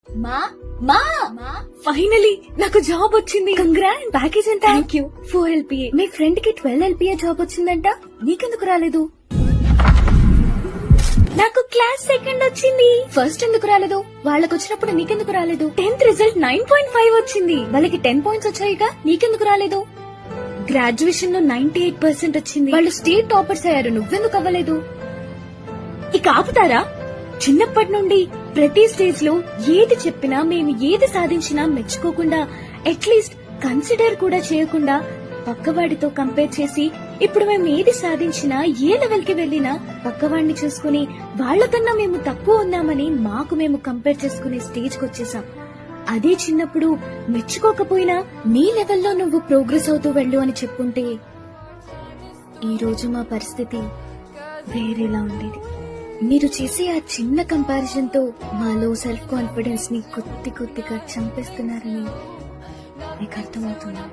మా మా ఫైనలీ నాకు జాబ్ వచ్చింది. కంగ్రాట్స్. ప్యాకేజ్ ఎంత? Thank you. 4 LPA. Me friend కి 12 LPA జాబ్ వచ్చిందంట. నీకెందుకు రాలేదు? నాకు క్లాస్ సెకండ్ వచ్చింది. ఫస్ట్ ఎందుకు రాలేదు? వాళ్ళకి వచ్చినప్పుడు నీకెందుకు రాలేదు? 10th రిజల్ట్ 9.5 వచ్చింది. వాళ్ళకి 10 పాయింట్స్ వచ్చాయిగా, నీకెందుకు రాలేదు? గ్రాడ్యుయేషన్ లో 98% వచ్చింది. వాళ్ళు స్టేట్ టాపర్స్ అయ్యారు, నువ్వెందుకు అవ్వలేదు? ఇక ఆపుతారా? చిన్నప్పటి నుండి ప్రతి స్టేజ్ లో ఏది చెప్పినా, మేము ఏది సాధించినా మెచ్చుకోకుండా, అట్లీస్ట్ కన్సిడర్ కూడా చేయకుండా పక్కవాడితో కంపేర్ చేసి, ఇప్పుడు మేము ఏది సాధించినా, ఏ లెవెల్ కి వెళ్లినా పక్కవాడిని చూసుకుని వాళ్లకన్నా మేము తక్కువ ఉన్నామని మాకు మేము కంపేర్ చేసుకునే స్టేజ్ కి వచ్చేసాం. అదే చిన్నప్పుడు మెచ్చుకోకపోయినా నీ లెవెల్లో నువ్వు ప్రోగ్రెస్ అవుతూ వెళ్ళు అని చెప్పుంటే ఈ రోజు మా పరిస్థితి వేరేలా ఉండేది. మీరు చేసే ఆ చిన్న కంపారిజన్ తో మాలో సెల్ఫ్ కాన్ఫిడెన్స్ ని కొద్దిగా చంపేస్తున్నారని మీకు అర్థమవుతుంది.